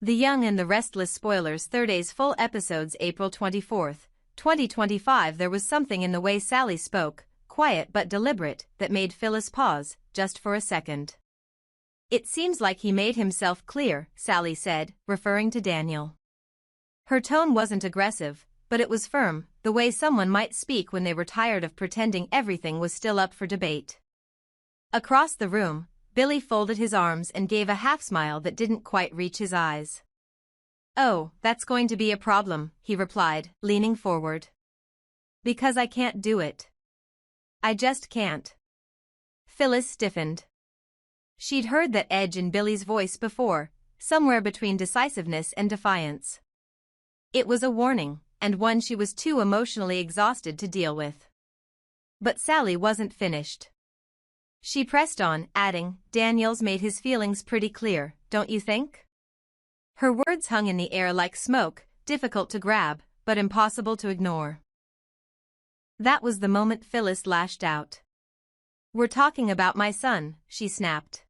The Young and the Restless spoilers. Thurdays full episodes April 24, 2025. There was something in the way Sally spoke, quiet but deliberate, that made Phyllis pause, just for a second. "It seems like he made himself clear," Sally said, referring to Daniel. Her tone wasn't aggressive, but it was firm, the way someone might speak when they were tired of pretending everything was still up for debate. Across the room, Billy folded his arms and gave a half-smile that didn't quite reach his eyes. "Oh, that's going to be a problem," he replied, leaning forward. "Because I can't do it. I just can't." Phyllis stiffened. She'd heard that edge in Billy's voice before, somewhere between decisiveness and defiance. It was a warning, and one she was too emotionally exhausted to deal with. But Sally wasn't finished. She pressed on, adding, "Daniel's made his feelings pretty clear, don't you think?" Her words hung in the air like smoke, difficult to grab, but impossible to ignore. That was the moment Phyllis lashed out. "We're talking about my son," she snapped.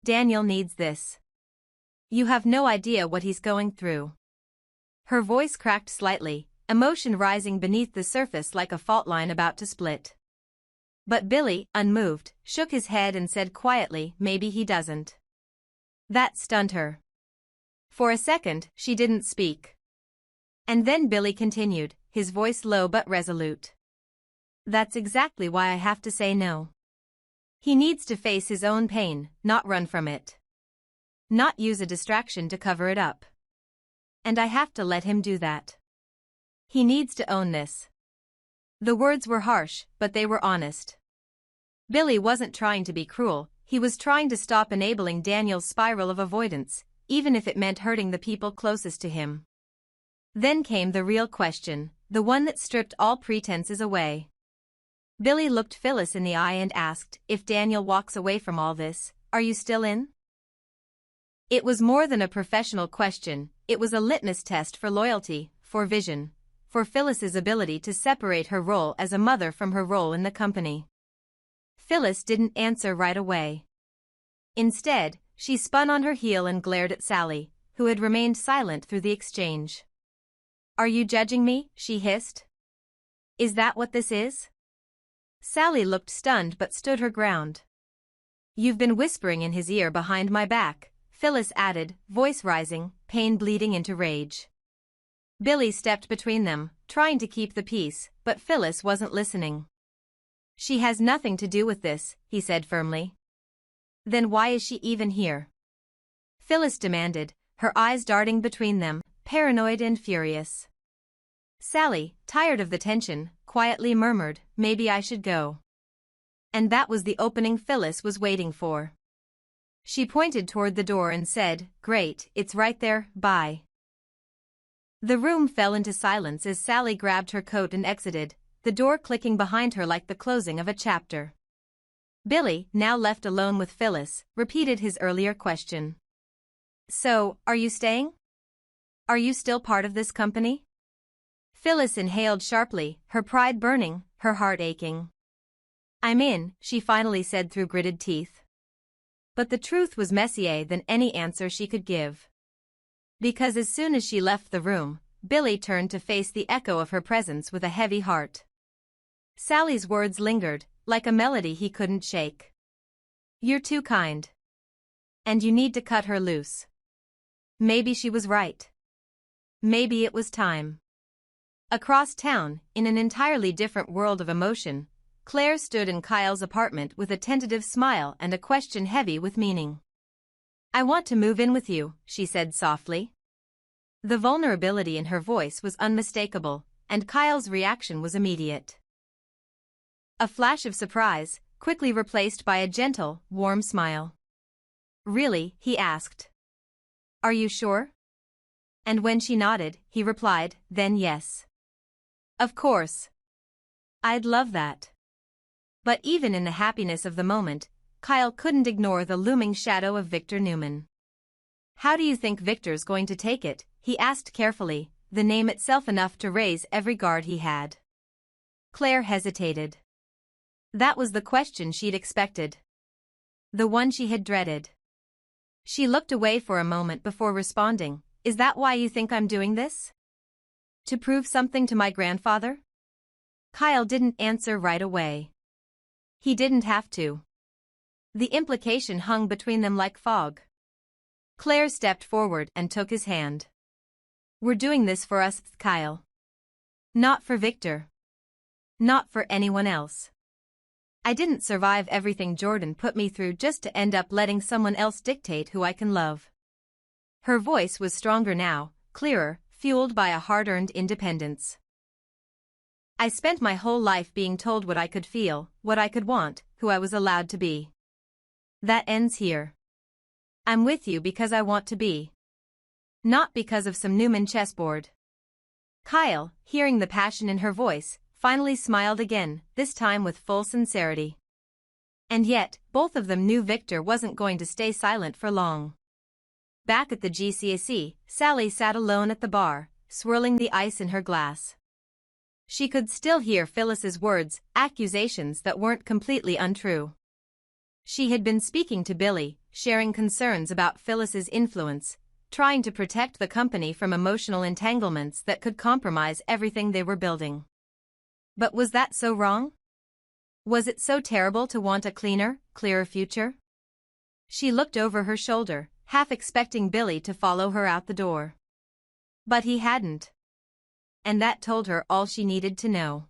"Daniel needs this. You have no idea what he's going through." Her voice cracked slightly, emotion rising beneath the surface like a fault line about to split. But Billy, unmoved, shook his head and said quietly, "Maybe he doesn't." That stunned her. For a second, she didn't speak. And then Billy continued, his voice low but resolute. "That's exactly why I have to say no. He needs to face his own pain, not run from it. Not use a distraction to cover it up. And I have to let him do that. He needs to own this." The words were harsh, but they were honest. Billy wasn't trying to be cruel, he was trying to stop enabling Daniel's spiral of avoidance, even if it meant hurting the people closest to him. Then came the real question, the one that stripped all pretenses away. Billy looked Phyllis in the eye and asked, "If Daniel walks away from all this, are you still in?" It was more than a professional question, it was a litmus test for loyalty, for vision, for Phyllis's ability to separate her role as a mother from her role in the company. Phyllis didn't answer right away. Instead, she spun on her heel and glared at Sally, who had remained silent through the exchange. "Are you judging me?" she hissed. "Is that what this is?" Sally looked stunned but stood her ground. "You've been whispering in his ear behind my back," Phyllis added, voice rising, pain bleeding into rage. Billy stepped between them, trying to keep the peace, but Phyllis wasn't listening. "She has nothing to do with this," he said firmly. "Then why is she even here?" Phyllis demanded, her eyes darting between them, paranoid and furious. Sally, tired of the tension, quietly murmured, "Maybe I should go." And that was the opening Phyllis was waiting for. She pointed toward the door and said, "Great, it's right there, bye." The room fell into silence as Sally grabbed her coat and exited, the door clicking behind her like the closing of a chapter. Billy, now left alone with Phyllis, repeated his earlier question. "So, are you staying? Are you still part of this company?" Phyllis inhaled sharply, her pride burning, her heart aching. "I'm in," she finally said through gritted teeth. But the truth was messier than any answer she could give. Because as soon as she left the room, Billy turned to face the echo of her presence with a heavy heart. Sally's words lingered, like a melody he couldn't shake. "You're too kind. And you need to cut her loose." Maybe she was right. Maybe it was time. Across town, in an entirely different world of emotion, Claire stood in Kyle's apartment with a tentative smile and a question heavy with meaning. "I want to move in with you," she said softly. The vulnerability in her voice was unmistakable, and Kyle's reaction was immediate. A flash of surprise, quickly replaced by a gentle, warm smile. "Really?" he asked. "Are you sure?" And when she nodded, he replied, "Then yes. Of course. I'd love that." But even in the happiness of the moment, Kyle couldn't ignore the looming shadow of Victor Newman. "How do you think Victor's going to take it?" he asked carefully, the name itself enough to raise every guard he had. Claire hesitated. That was the question she'd expected. The one she had dreaded. She looked away for a moment before responding, "Is that why you think I'm doing this? To prove something to my grandfather?" Kyle didn't answer right away. He didn't have to. The implication hung between them like fog. Claire stepped forward and took his hand. "We're doing this for us, Kyle. Not for Victor. Not for anyone else. I didn't survive everything Jordan put me through just to end up letting someone else dictate who I can love." Her voice was stronger now, clearer, fueled by a hard-earned independence. "I spent my whole life being told what I could feel, what I could want, who I was allowed to be. That ends here. I'm with you because I want to be. Not because of some Newman chessboard." Kyle, hearing the passion in her voice, finally smiled again, this time with full sincerity. And yet, both of them knew Victor wasn't going to stay silent for long. Back at the GCSE, Sally sat alone at the bar, swirling the ice in her glass. She could still hear Phyllis's words, accusations that weren't completely untrue. She had been speaking to Billy, sharing concerns about Phyllis's influence, trying to protect the company from emotional entanglements that could compromise everything they were building. But was that so wrong? Was it so terrible to want a cleaner, clearer future? She looked over her shoulder, half expecting Billy to follow her out the door. But he hadn't. And that told her all she needed to know.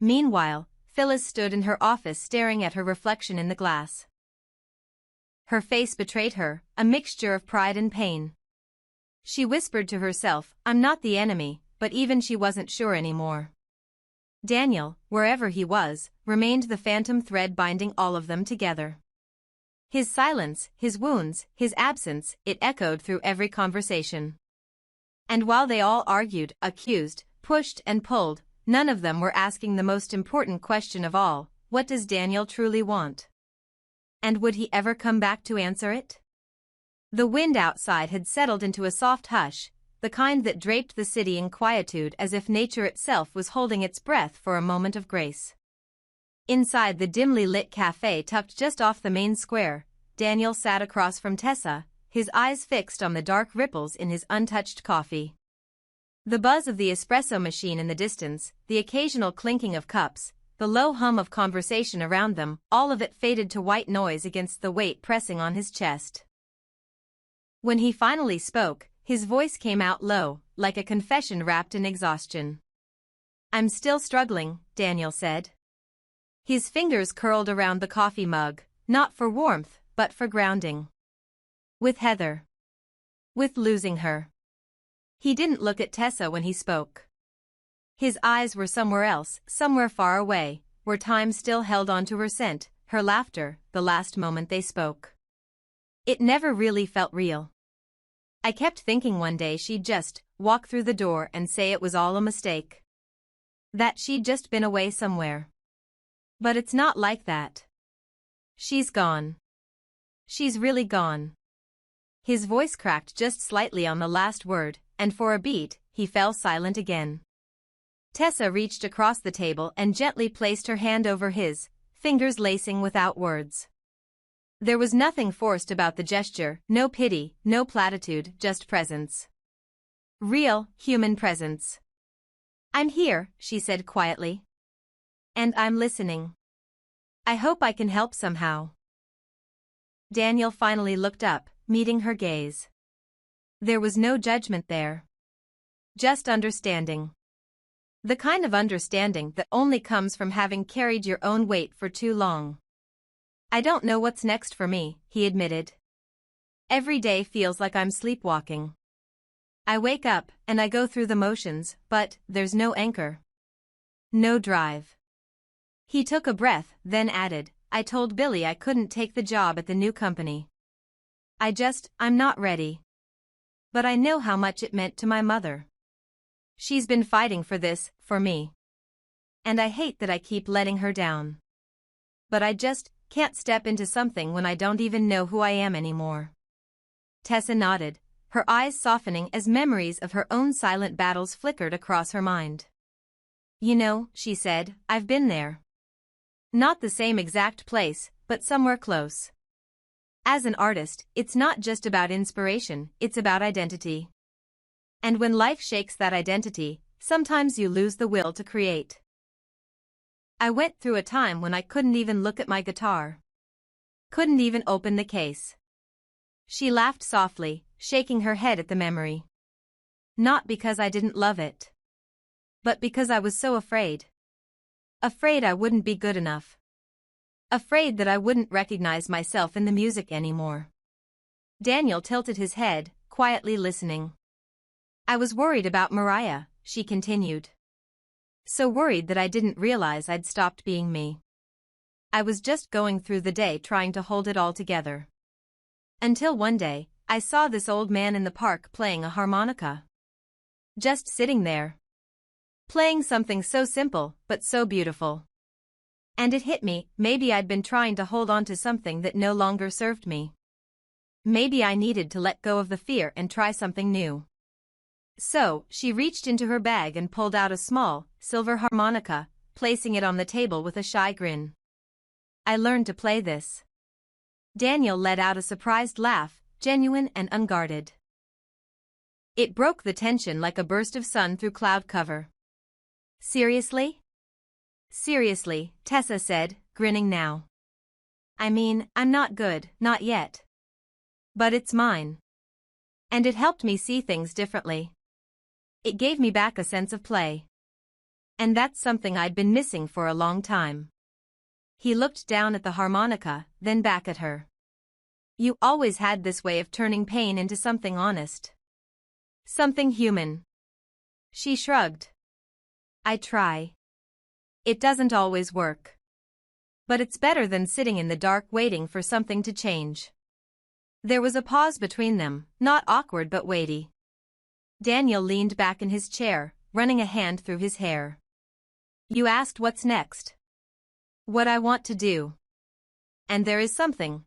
Meanwhile, Phyllis stood in her office staring at her reflection in the glass. Her face betrayed her, a mixture of pride and pain. She whispered to herself, "I'm not the enemy," but even she wasn't sure anymore. Daniel, wherever he was, remained the phantom thread binding all of them together. His silence, his wounds, his absence, it echoed through every conversation. And while they all argued, accused, pushed and pulled, none of them were asking the most important question of all, what does Daniel truly want? And would he ever come back to answer it? The wind outside had settled into a soft hush, the kind that draped the city in quietude as if nature itself was holding its breath for a moment of grace. Inside the dimly lit cafe tucked just off the main square, Daniel sat across from Tessa, his eyes fixed on the dark ripples in his untouched coffee. The buzz of the espresso machine in the distance, the occasional clinking of cups, the low hum of conversation around them, all of it faded to white noise against the weight pressing on his chest. When he finally spoke, his voice came out low, like a confession wrapped in exhaustion. "I'm still struggling," Daniel said. His fingers curled around the coffee mug, not for warmth, but for grounding. With Heather. With losing her. He didn't look at Tessa when he spoke. His eyes were somewhere else, somewhere far away, where time still held on to her scent, her laughter, the last moment they spoke. It never really felt real. "I kept thinking one day she'd just walk through the door and say it was all a mistake. That she'd just been away somewhere. But it's not like that. She's gone. She's really gone." His voice cracked just slightly on the last word, and for a beat, he fell silent again. Tessa reached across the table and gently placed her hand over his, fingers lacing without words. There was nothing forced about the gesture, no pity, no platitude, just presence. Real, human presence. "I'm here," she said quietly. "And I'm listening. I hope I can help somehow." Daniel finally looked up, meeting her gaze. There was no judgment there. Just understanding. The kind of understanding that only comes from having carried your own weight for too long. "I don't know what's next for me," he admitted. "Every day feels like I'm sleepwalking. I wake up, and I go through the motions, but there's no anchor. No drive." He took a breath, then added, "I told Billy I couldn't take the job at the new company. I'm not ready. But I know how much it meant to my mother. She's been fighting for this, for me. And I hate that I keep letting her down. But I just can't step into something when I don't even know who I am anymore." Tessa nodded, her eyes softening as memories of her own silent battles flickered across her mind. "You know," she said, "I've been there. Not the same exact place, but somewhere close. As an artist, it's not just about inspiration, it's about identity. And when life shakes that identity, sometimes you lose the will to create. I went through a time when I couldn't even look at my guitar. Couldn't even open the case. She laughed softly, shaking her head at the memory. Not because I didn't love it. But because I was so afraid. Afraid I wouldn't be good enough. Afraid that I wouldn't recognize myself in the music anymore. Daniel tilted his head, quietly listening. I was worried about Mariah, she continued. So worried that I didn't realize I'd stopped being me. I was just going through the day trying to hold it all together. Until one day, I saw this old man in the park playing a harmonica. Just sitting there. Playing something so simple, but so beautiful. And it hit me, maybe I'd been trying to hold on to something that no longer served me. Maybe I needed to let go of the fear and try something new. So, she reached into her bag and pulled out a small, silver harmonica, placing it on the table with a shy grin. I learned to play this. Daniel let out a surprised laugh, genuine and unguarded. It broke the tension like a burst of sun through cloud cover. Seriously? Seriously, Tessa said, grinning now. I mean, I'm not good, not yet. But it's mine. And it helped me see things differently. It gave me back a sense of play. And that's something I'd been missing for a long time. He looked down at the harmonica, then back at her. You always had this way of turning pain into something honest. Something human. She shrugged. I try. It doesn't always work. But it's better than sitting in the dark waiting for something to change. There was a pause between them, not awkward but weighty. Daniel leaned back in his chair, running a hand through his hair. You asked what's next. What I want to do. And there is something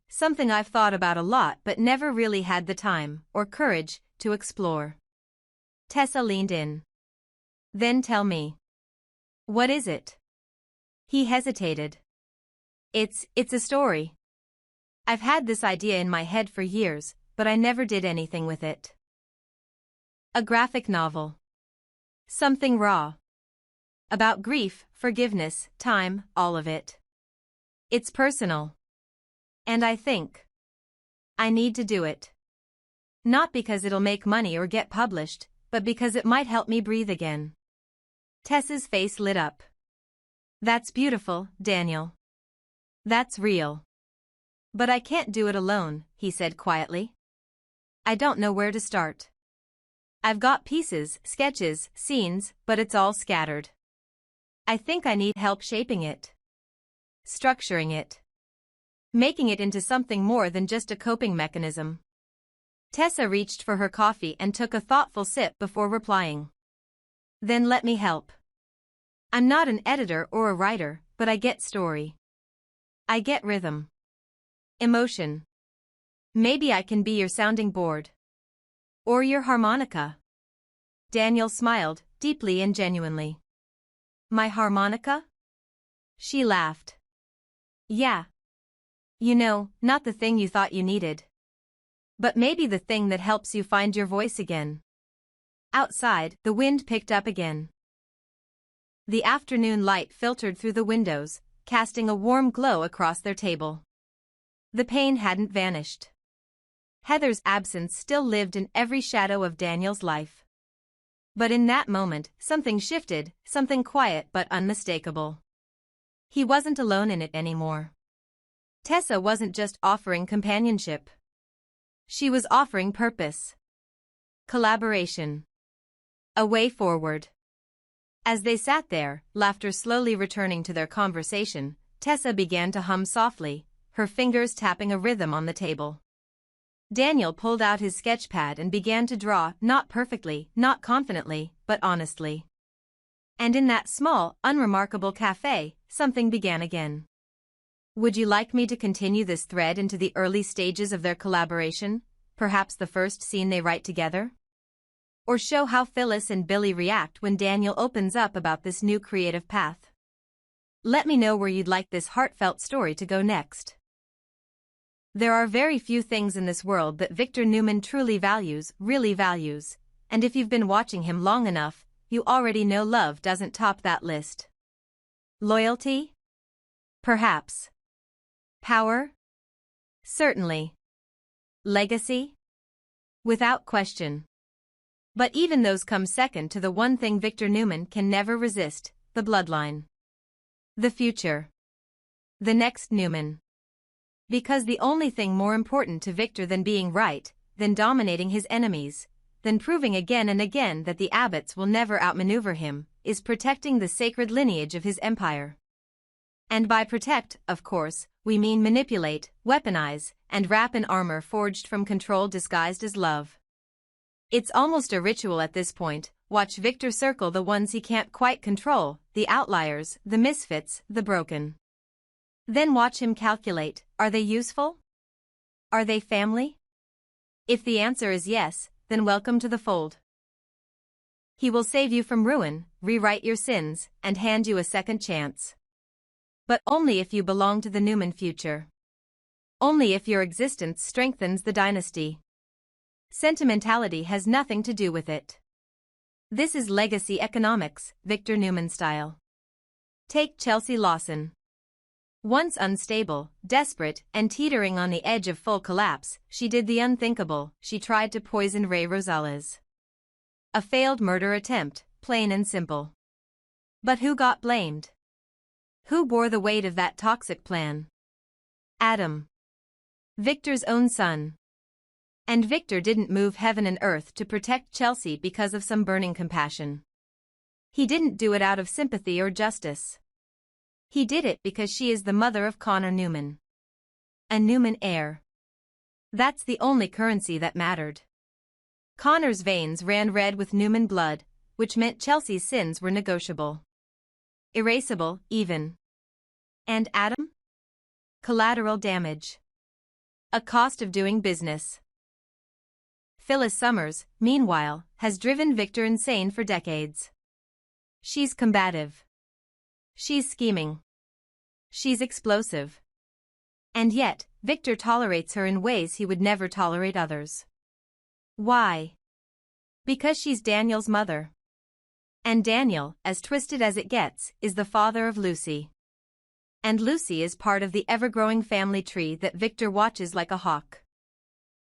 I've thought about a lot but never really had the time, or courage, to explore. Tessa leaned in. Then tell me. What is it? He hesitated. It's a story. I've had this idea in my head for years, but I never did anything with it. A graphic novel. Something raw. About grief, forgiveness, time, all of it. It's personal. And I think I need to do it. Not because it'll make money or get published, but because it might help me breathe again. Tessa's face lit up. That's beautiful, Daniel. That's real. But I can't do it alone, he said quietly. I don't know where to start. I've got pieces, sketches, scenes, but it's all scattered. I think I need help shaping it. Structuring it. Making it into something more than just a coping mechanism. Tessa reached for her coffee and took a thoughtful sip before replying. Then let me help. I'm not an editor or a writer, but I get story. I get rhythm. Emotion. Maybe I can be your sounding board. Or your harmonica. Daniel smiled, deeply and genuinely. My harmonica? She laughed. Yeah. You know, not the thing you thought you needed. But maybe the thing that helps you find your voice again. Outside, the wind picked up again. The afternoon light filtered through the windows, casting a warm glow across their table. The pain hadn't vanished. Heather's absence still lived in every shadow of Daniel's life. But in that moment, something shifted, something quiet but unmistakable. He wasn't alone in it anymore. Tessa wasn't just offering companionship. She was offering purpose. Collaboration. A way forward. As they sat there, laughter slowly returning to their conversation, Tessa began to hum softly, her fingers tapping a rhythm on the table. Daniel pulled out his sketchpad and began to draw, not perfectly, not confidently, but honestly. And in that small, unremarkable cafe, something began again. Would you like me to continue this thread into the early stages of their collaboration, perhaps the first scene they write together? Or show how Phyllis and Billy react when Daniel opens up about this new creative path? Let me know where you'd like this heartfelt story to go next. There are very few things in this world that Victor Newman truly values, really values, and if you've been watching him long enough, you already know love doesn't top that list. Loyalty? Perhaps. Power? Certainly. Legacy? Without question. But even those come second to the one thing Victor Newman can never resist, the bloodline. The future. The next Newman. Because the only thing more important to Victor than being right, than dominating his enemies, than proving again and again that the Abbotts will never outmaneuver him, is protecting the sacred lineage of his empire. And by protect, of course, we mean manipulate, weaponize, and wrap in armor forged from control disguised as love. It's almost a ritual at this point. Watch Victor circle the ones he can't quite control, the outliers, the misfits, the broken. Then watch him calculate, are they useful? Are they family? If the answer is yes, then welcome to the fold. He will save you from ruin, rewrite your sins, and hand you a second chance. But only if you belong to the Newman future. Only if your existence strengthens the dynasty. Sentimentality has nothing to do with it. This is legacy economics, Victor Newman style. Take Chelsea Lawson. Once unstable, desperate, and teetering on the edge of full collapse, she did the unthinkable. She tried to poison Ray Rosales. A failed murder attempt, plain and simple. But who got blamed? Who bore the weight of that toxic plan? Adam. Victor's own son. And Victor didn't move heaven and earth to protect Chelsea because of some burning compassion. He didn't do it out of sympathy or justice. He did it because she is the mother of Connor Newman. A Newman heir. That's the only currency that mattered. Connor's veins ran red with Newman blood, which meant Chelsea's sins were negotiable. Erasable, even. And Adam? Collateral damage. A cost of doing business. Phyllis Summers, meanwhile, has driven Victor insane for decades. She's combative. She's scheming. She's explosive. And yet, Victor tolerates her in ways he would never tolerate others. Why? Because she's Daniel's mother. And Daniel, as twisted as it gets, is the father of Lucy. And Lucy is part of the ever-growing family tree that Victor watches like a hawk.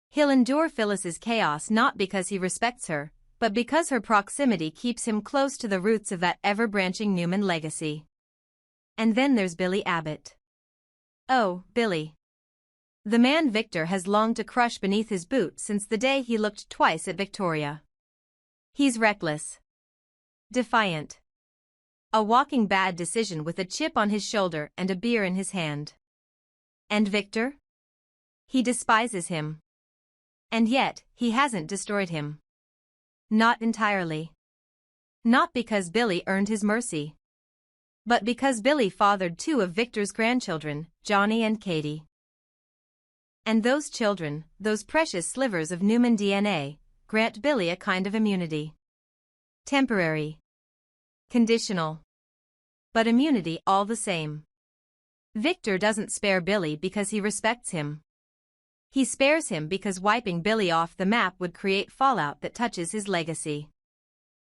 He'll endure Phyllis's chaos not because he respects her, but because her proximity keeps him close to the roots of that ever-branching Newman legacy. And then there's Billy Abbott. Oh, Billy. The man Victor has longed to crush beneath his boot since the day he looked twice at Victoria. He's reckless. Defiant. A walking bad decision with a chip on his shoulder and a beer in his hand. And Victor? He despises him. And yet, he hasn't destroyed him. Not entirely. Not because Billy earned his mercy. But because Billy fathered two of Victor's grandchildren, Johnny and Katie. And those children, those precious slivers of Newman DNA, grant Billy a kind of immunity. Temporary. Conditional. But immunity all the same. Victor doesn't spare Billy because he respects him. He spares him because wiping Billy off the map would create fallout that touches his legacy.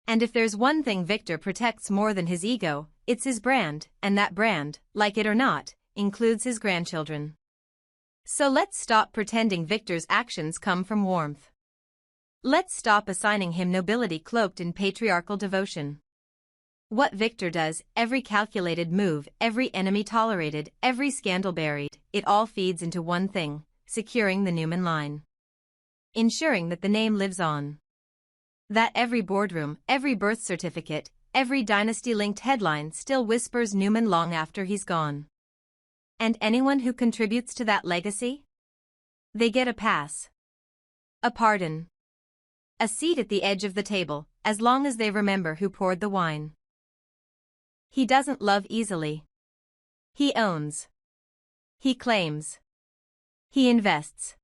And if there's one thing Victor protects more than his ego, it's his brand, and that brand, like it or not, includes his grandchildren. So let's stop pretending Victor's actions come from warmth. Let's stop assigning him nobility cloaked in patriarchal devotion. What Victor does, every calculated move, every enemy tolerated, every scandal buried, it all feeds into one thing: securing the Newman line. Ensuring that the name lives on. That every boardroom, every birth certificate, every dynasty-linked headline still whispers Newman long after he's gone. And anyone who contributes to that legacy? They get a pass. A pardon. A seat at the edge of the table, as long as they remember who poured the wine. He doesn't love easily. He owns. He claims. He invests.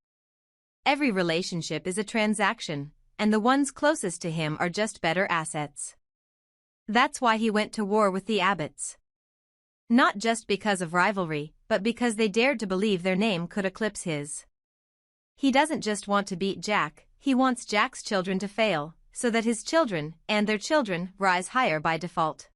Every relationship is a transaction, and the ones closest to him are just better assets. That's why he went to war with the Abbotts. Not just because of rivalry, but because they dared to believe their name could eclipse his. He doesn't just want to beat Jack, he wants Jack's children to fail, so that his children, and their children, rise higher by default.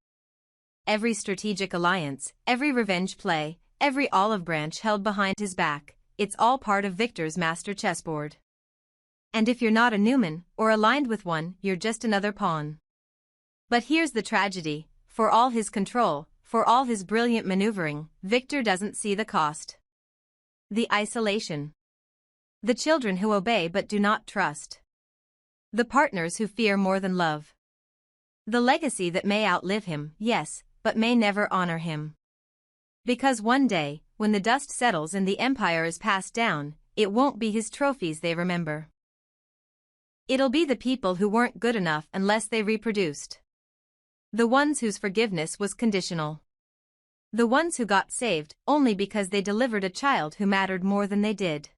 Every strategic alliance, every revenge play, every olive branch held behind his back, it's all part of Victor's master chessboard. And if you're not a Newman, or aligned with one, you're just another pawn. But here's the tragedy, for all his control, for all his brilliant maneuvering, Victor doesn't see the cost. The isolation. The children who obey but do not trust. The partners who fear more than love. The legacy that may outlive him, yes, but may never honor him. Because one day, when the dust settles and the empire is passed down, it won't be his trophies they remember. It'll be the people who weren't good enough unless they reproduced. The ones whose forgiveness was conditional. The ones who got saved only because they delivered a child who mattered more than they did.